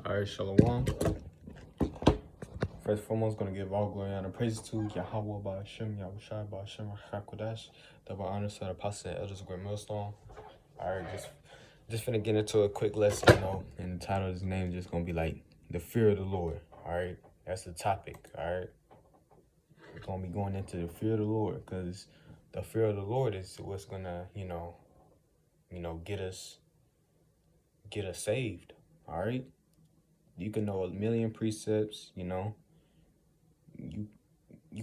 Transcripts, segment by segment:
All right, Shalom. First and foremost, going to give all glory and praise to Yahweh Ba'ashem, Yahushai Ba'ashem, HaKodesh, double honor to the apostle and elders of Great Millstone. All right, just finna get into a quick lesson, and the title of this name is just going to be like, the fear of the Lord. All right, that's the topic. All right, we're going to be going into the fear of the Lord, because the fear of the Lord is what's going to, get us saved. All right, you can know a million precepts, you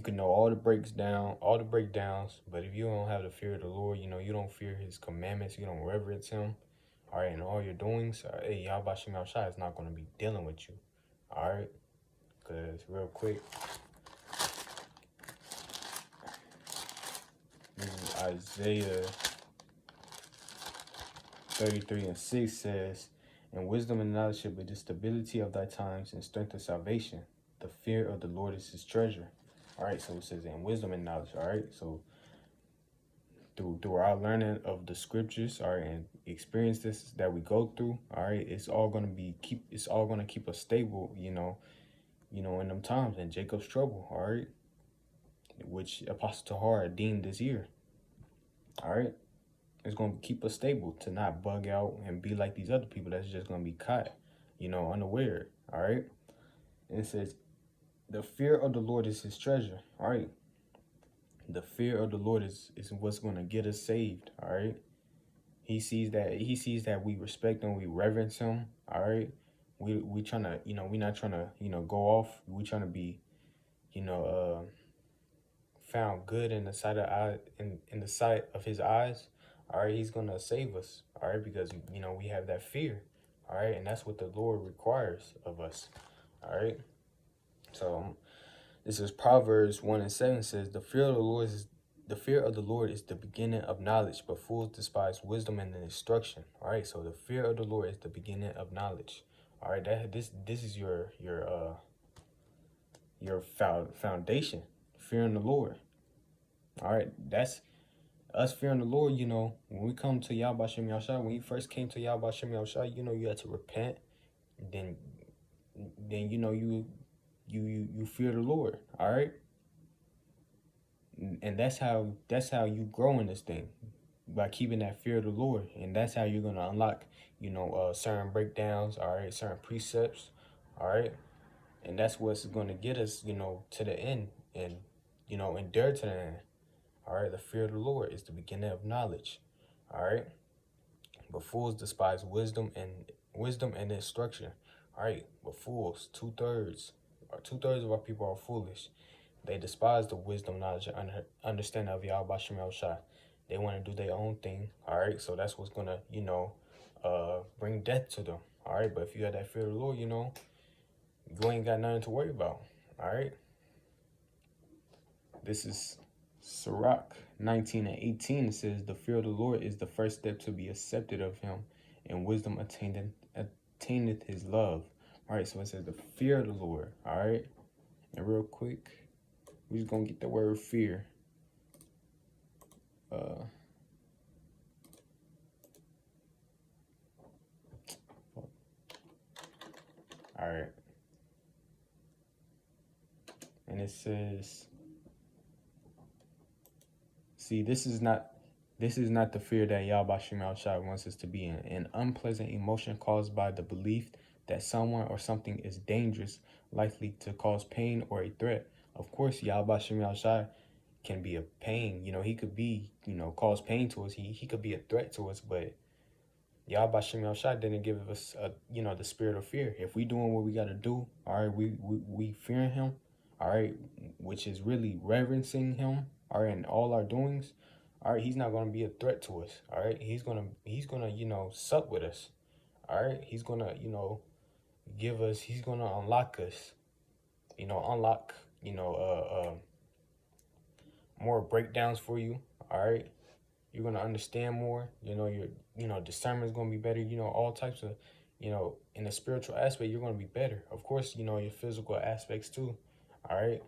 can know all the breakdowns, but if you don't have the fear of the Lord, you don't fear his commandments, you don't reverence him, all right, in all your doings, hey, Yahweh Shem Yahushua is not going to be dealing with you, all right, because real quick, this is Isaiah 33:6 says, and wisdom and knowledge shall be the stability of thy times and strength of salvation. The fear of the Lord is his treasure. All right, so it says, and wisdom and knowledge. All right, so through our learning of the scriptures, all right, and experiences that we go through, all right, it's all gonna keep us stable, in them times in Jacob's trouble, all right, which Apostle Tahar deemed this year. All right, it's gonna keep us stable to not bug out and be like these other people that's just gonna be caught, unaware. All right, and it says, the fear of the Lord is his treasure. All right. The fear of the Lord is what's going to get us saved. All right. He sees that we respect him, we reverence him. All right. We trying to, we're not trying to, go off. We trying to be, found good in the sight of in the sight of his eyes. All right. He's going to save us. All right. Because, we have that fear. All right. And that's what the Lord requires of us. All right. So this is Proverbs 1:7 says, the fear of the Lord is the beginning of knowledge, but fools despise wisdom and instruction. All right, so the fear of the Lord is the beginning of knowledge. All right, this is your foundation, fearing the Lord. All right, that's us fearing the Lord. When we come to Yahweh Shem Yahushua, when you first came to Yahweh Shem Yahushua, you had to repent. Then you fear the Lord. All right. And that's how you grow in this thing, by keeping that fear of the Lord. And that's how you're gonna unlock, certain breakdowns, all right, certain precepts, all right. And that's what's gonna get us, to the end, and endure to the end. All right, the fear of the Lord is the beginning of knowledge. All right. But fools despise wisdom and instruction. All right, but fools, two-thirds of our people are foolish. They despise the wisdom, knowledge, and understanding of Yahweh Shem Yahushua. They want to do their own thing. All right, so that's what's gonna, bring death to them. All right, but if you have that fear of the Lord, you ain't got nothing to worry about. All right. This is Sirach 19:18. It says, the fear of the Lord is the first step to be accepted of him, and wisdom attaineth his love. All right, so it says the fear of the Lord. All right, and real quick, we're just gonna get the word fear. All right, and it says, see, this is not the fear that Yahweh Shem Yahushua wants us to be in. An unpleasant emotion caused by the belief that someone or something is dangerous, likely to cause pain or a threat. Of course, Yahweh Shem Yahushua can be a pain. He could be, cause pain to us. He could be a threat to us, but Yahweh Shem Yahushua didn't give us, the spirit of fear. If we doing what we got to do, all right, we fearing him, all right, which is really reverencing him, all right, in all our doings, all right, he's not going to be a threat to us, all right, he's gonna sup with us, all right, he's gonna, give us, he's gonna unlock us, more breakdowns for you, all right, you're gonna understand more, your discernment is gonna be better, all types of, in the spiritual aspect, you're gonna be better. Of course, your physical aspects too, all right.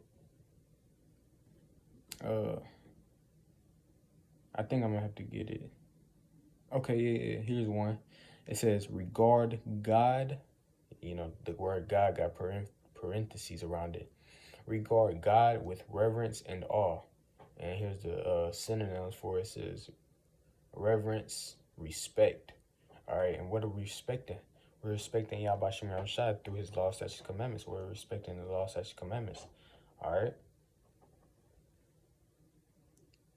I think I'm gonna have to get it. Okay, yeah, here's one. It says, regard God, the word God got parentheses around it. Regard God with reverence and awe. And here's the synonyms for it. It says reverence, respect. All right, and what are we respecting? We're respecting Yahweh Shem Shai through his law, statutes, commandments. We're respecting the law, statutes, commandments. All right.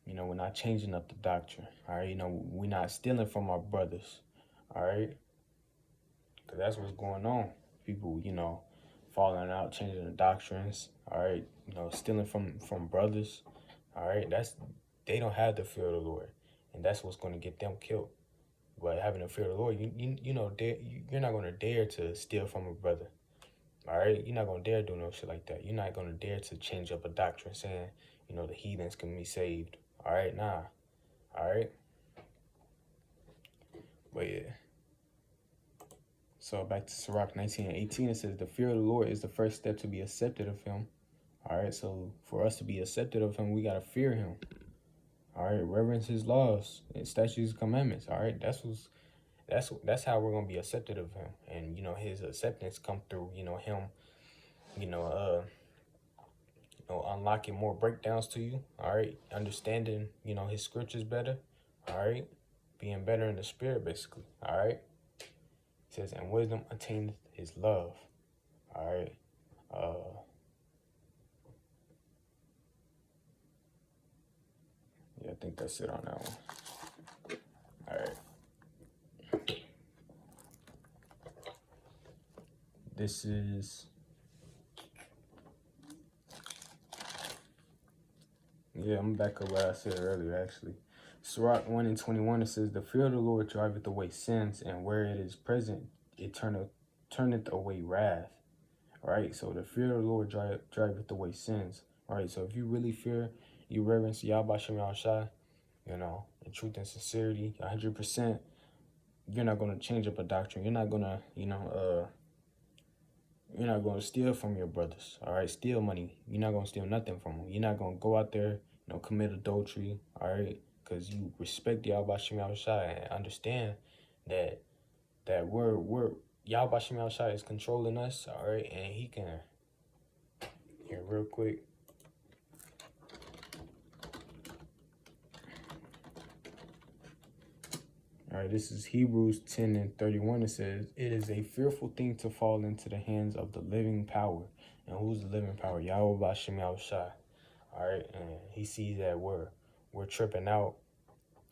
We're not changing up the doctrine. All right. We're not stealing from our brothers. All right. Because that's what's going on. People, falling out, changing the doctrines. All right. Stealing from brothers. All right. They don't have the fear of the Lord. And that's what's going to get them killed. But having a fear of the Lord, you're not going to dare to steal from a brother. All right? You're not going to dare do no shit like that. You're not going to dare to change up a doctrine saying, the heathens can be saved. All right? Nah. All right? But yeah. So back to Sirach 19:18, it says, the fear of the Lord is the first step to be accepted of him. All right? So for us to be accepted of him, we got to fear him. All right? Reverence his laws and statutes and commandments. All right? That's how we're gonna be accepted of him, and his acceptance come through him, unlocking more breakdowns to you. All right, understanding his scriptures better. All right, being better in the spirit, basically. All right, it says, and wisdom attaineth his love. All right, yeah, I think that's it on that one. All right. This is, yeah, I'm back up what I said earlier, actually. Sirach 1:21, it says, the fear of the Lord driveth away sins, and where it is present, it turneth away wrath. All right, so the fear of the Lord driveth away sins. All right, so if you really fear, you reverence Yahweh Shem Shai, in truth and sincerity, 100%, you're not going to change up a doctrine. You're not going to, you're not going to steal from your brothers. All right, steal money. You're not going to steal nothing from them. You're not going to go out there, commit adultery. All right, because you respect Yahweh Shem Shai and understand that we're Yahweh Shem Shai is controlling us. All right, and he can, here real quick. All right, this is Hebrews 10:31. It says, it is a fearful thing to fall into the hands of the living power. And who's the living power? Yahweh Shem Shai. All right, and he sees that we're tripping out.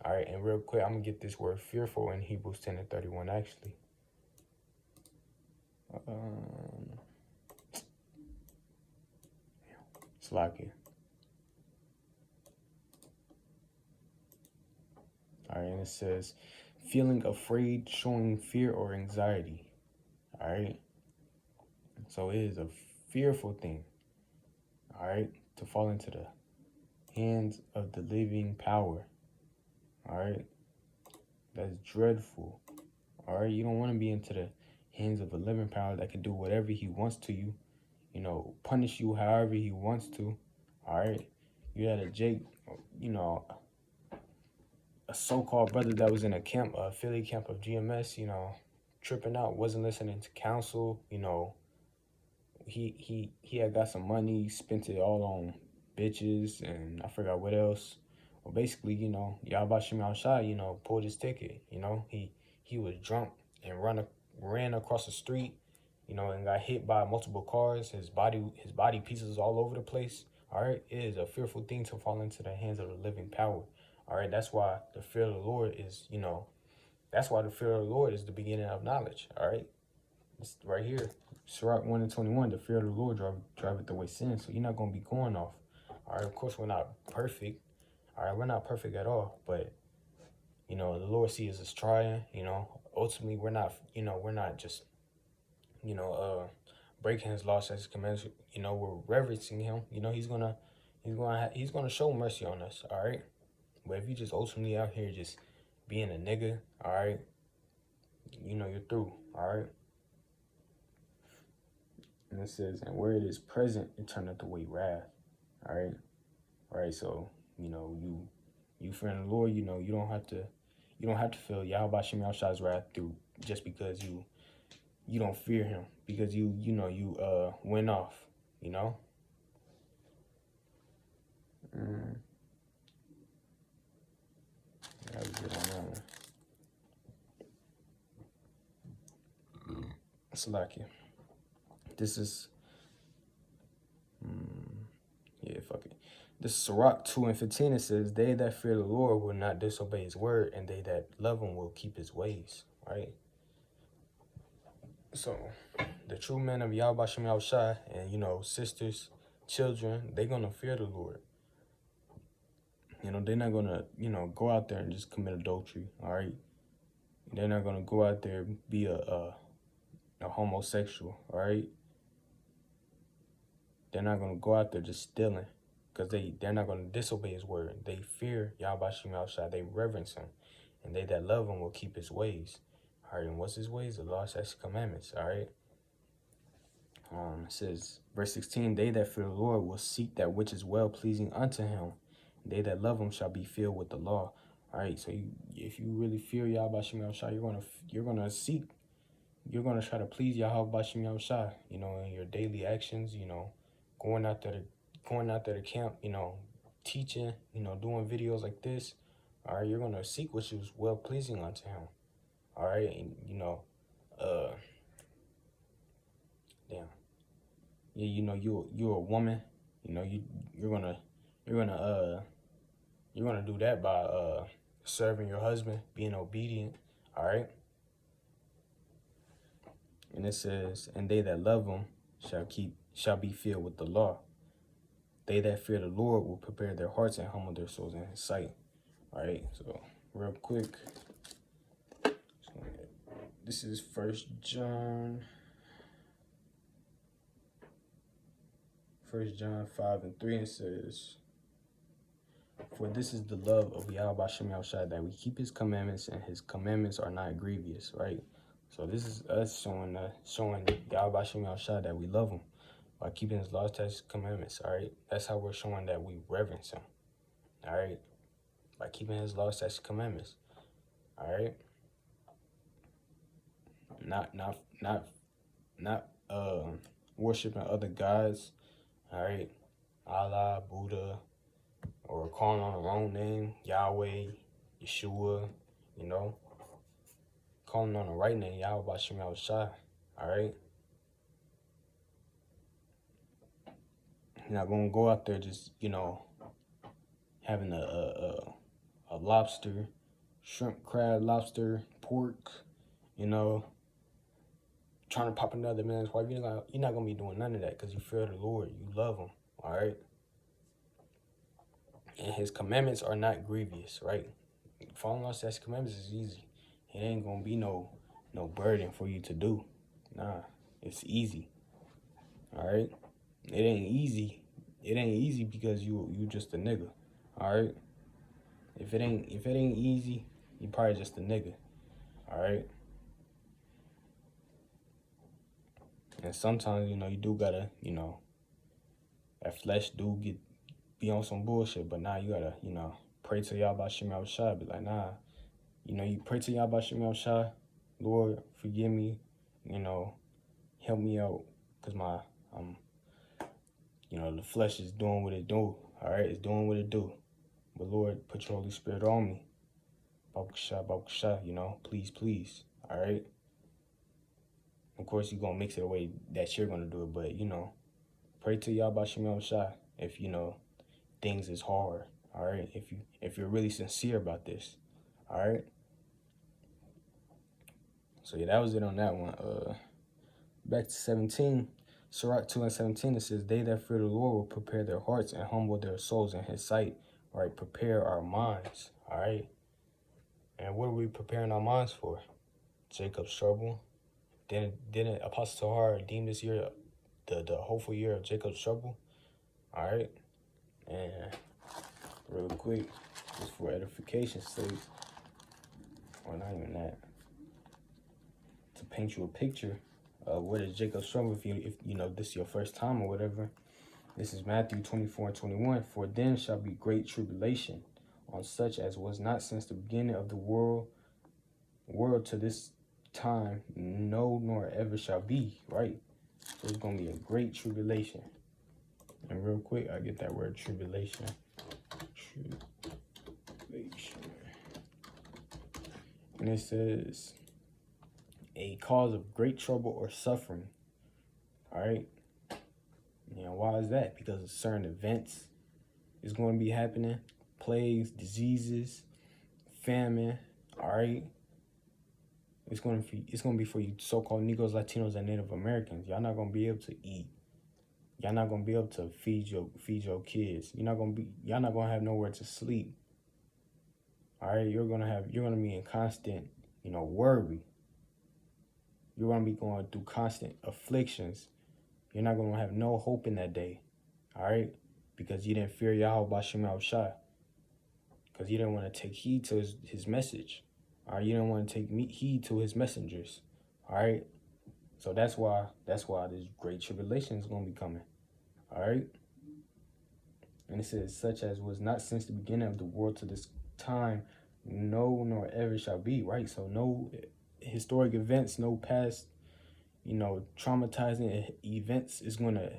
All right, and real quick, I'm going to get this word fearful in Hebrews 10:31, actually. Slocky. All right, and it says, feeling afraid, showing fear or anxiety. All right, so it is a fearful thing, all right, to fall into the hands of the living power. All right, that's dreadful. All right, you don't want to be into the hands of a living power that can do whatever he wants to you, punish you however he wants to. All right, you had a so-called brother that was in a camp, a affiliate camp of GMS, tripping out, wasn't listening to counsel. He had got some money, spent it all on bitches, and I forgot what else. Well, basically, Yahweh Shem Shai, pulled his ticket. He was drunk and ran across the street, and got hit by multiple cars. His body pieces all over the place. All right, it is a fearful thing to fall into the hands of the living power. All right, that's why the fear of the Lord is, that's why the fear of the Lord is the beginning of knowledge. All right, it's right here. Sirach 1:21, the fear of the Lord driveth away sin. So you're not going to be going off. All right, of course, we're not perfect. All right, we're not perfect at all. But, the Lord sees us trying, ultimately we're not just, breaking his laws, as his commands. We're reverencing him. He's gonna show mercy on us. All right. But if you just ultimately out here just being a nigga, all right, you're through. All right. And it says, and where it is present, it turneth away wrath. All right. All right. So, you fearing the Lord, you don't have to feel Yahweh Shem Shai's wrath through just because you don't fear him because you went off, you know. That was good on that one. Salakia. This is yeah, fuck it. This is Sirach 2:15. It says, "They that fear the Lord will not disobey his word, and they that love him will keep his ways." Right? So, the true men of Yahweh Shem Yahushai and, sisters, children, they're going to fear the Lord. They're not going to, go out there and just commit adultery, all right? They're not going to go out there and be a homosexual, all right? They're not going to go out there just stealing because they're not going to disobey his word. They fear Yahweh Shem Yahushai. They reverence him. And they that love him will keep his ways. All right, and what's his ways? The law, statutes, commandments, all right? It says, verse 16, "They that fear the Lord will seek that which is well-pleasing unto him. They that love him shall be filled with the law." All right, so if you really fear Yahweh Shem Yahushai, you're gonna seek, you're gonna try to please Yahweh Shem Yahushai, in your daily actions, going out there to camp, teaching, doing videos like this. All right, you're gonna seek what is well-pleasing unto him. All right, and damn. Yeah, you're a woman, you're gonna do that by serving your husband, being obedient, all right? And it says, "And they that love him shall be filled with the law. They that fear the Lord will prepare their hearts and humble their souls in his sight." All right, so real quick, so this is 1 John 5:3. It says, "For this is the love of Yahweh Shem Yahushai, that we keep his commandments, and his commandments are not grievous," right? So this is us showing Yahweh Shem Yahushai that we love him by keeping his laws, statutes, commandments, all right? That's how we're showing that we reverence him, all right? By keeping his laws, statutes, commandments, all right? Not worshiping other gods, all right? Allah, Buddha, or calling on the wrong name, Yahweh, Yeshua, calling on the right name, Yahweh Shem Yahushai, all right? You're not going to go out there just, having a lobster, shrimp, crab, lobster, pork, trying to pop another man's wife. You're not going to be doing none of that because you fear the Lord. You love him, all right? And his commandments are not grievous, right? Following laws, statutes, commandments is easy. It ain't going to be no burden for you to do. Nah, it's easy, all right? It ain't easy. It ain't easy because you just a nigga, all right? If it ain't easy, you probably just a nigga, all right? And sometimes, you do gotta, that flesh do be on some bullshit, but now you gotta, pray to Yahweh Shem Yahushai. Be like, nah, you pray to Yahweh Shem Yahushai, "Lord, forgive me, help me out, because the flesh is doing what it do, all right? It's doing what it do. But Lord, put your Holy Spirit on me. Babakasha, please, all right? Of course, you're going to mix it the way that you're going to do it, but, pray to Yahweh Shem Yahushai if, things is hard, all right? If you're really sincere about this, all right? So, yeah, that was it on that one. Back to 17, Sirach 2:17, it says, "They that fear the Lord will prepare their hearts and humble their souls in his sight," all right? Prepare our minds, all right? And what are we preparing our minds for? Jacob's trouble. Didn't Apostle Tahar deem this year the hopeful year of Jacob's trouble? All right. And real quick, just for edification's sake, or not even that, to paint you a picture of what is Jacob's trouble if this is your first time or whatever. This is Matthew 24:21. "For then shall be great tribulation on such as was not since the beginning of the world to this time, no, nor ever shall be, right? So it's going to be a great tribulation. And real quick, I get that word tribulation. Tribulation. And it says, a cause of great trouble or suffering. All right. Why is that? Because certain events is going to be happening. Plagues, diseases, famine. All right. It's going to be for you so-called Negroes, Latinos, and Native Americans. Y'all not going to be able to eat. Y'all not going to be able to feed your kids. Y'all not going to have nowhere to sleep. All right. You're going to be in constant, worry. You're going to be going through constant afflictions. You're not going to have no hope in that day. All right. Because you didn't fear Yahweh Bashim Al-Shah. Because you didn't want to take heed to his message. All right. You didn't want to take heed to his messengers. All right. So that's why this great tribulation is going to be coming. All right. And it says, such as was not since the beginning of the world to this time, no, nor ever shall be. Right. So no historic events, no past, traumatizing events is going to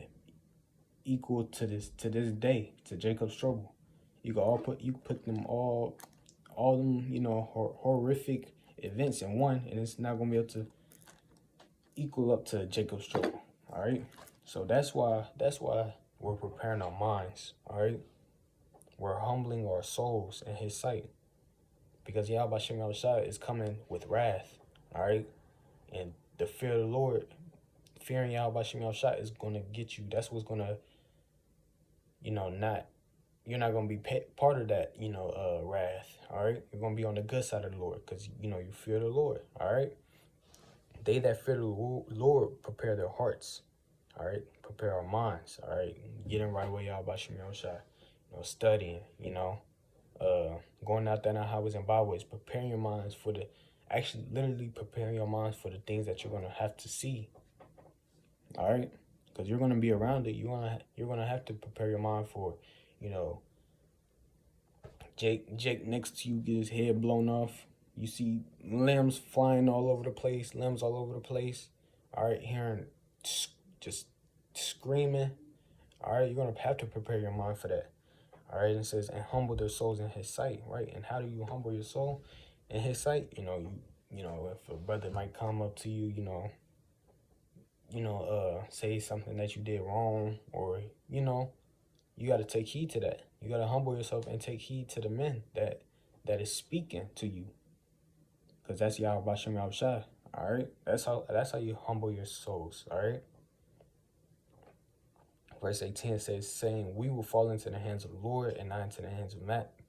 equal to this day, to Jacob's trouble. You can put them all them, horrific events in one, and it's not going to be able to equal up to Jacob's trouble. All right. So that's why we're preparing our minds. All right. We're humbling our souls in his sight, because Yahweh Shem Yahushua is coming with wrath. All right. And the fear of the Lord, fearing Yahweh Shem Yahushua is going to get you. That's what's going to, you're not going to be part of that, wrath. All right. You're going to be on the good side of the Lord, because, you fear the Lord. All right. They that fear the Lord prepare their hearts. All right. Prepare our minds. All right. Getting right away, Yahweh Shem Yahushua. Studying, going out there on highways and byways, preparing your minds for literally preparing your minds for the things that you're going to have to see. All right. Because you're going to be around it. You're going to have to prepare your mind for, Jake next to you get his head blown off. You see limbs flying all over the place, All right. Hearing just screaming. All right. You're going to have to prepare your mind for that. All right. And it says, and humble their souls in his sight. Right. And how do you humble your soul in his sight? If a brother might come up to you, say something that you did wrong, or, you got to take heed to that. You got to humble yourself and take heed to the men that is speaking to you. Because that's Yahweh Shem Yahushua. All right. That's how you humble your souls. All right. Verse 18 says, saying, we will fall into the hands of the Lord and not into the hands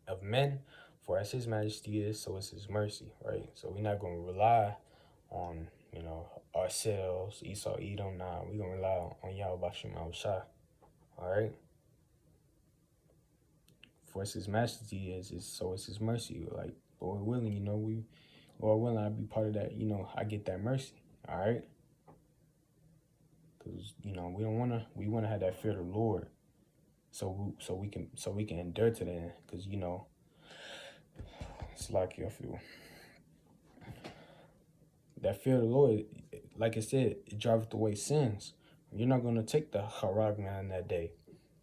of men. For as his majesty is, so is his mercy. Right. So we're not going to rely on, ourselves, Esau, Edom. Nah, we're going to rely on Yahweh Shem Yahushua. All right. For as his majesty is, so is his mercy. Like, Lord willing, Lord willing, I'll be part of that, I get that mercy. All right. Because, we want to have that fear of the Lord. So we can endure to the end. Because, it's like, I feel that fear of the Lord, like I said, it driveth away sins. You're not going to take the harag man that day.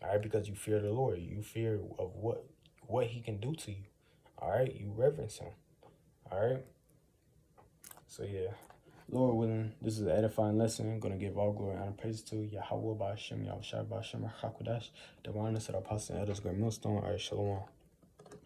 All right, because you fear the Lord. You fear of what he can do to you. All right, you reverence him. All right. So yeah, Lord willing, this is an edifying lesson. I'm gonna give all glory and honor praise to Yahweh Ba'Shem Yahushua Ba'Shem HaKadosh, the one that said apostle and elders, great millstone. All right, shalom.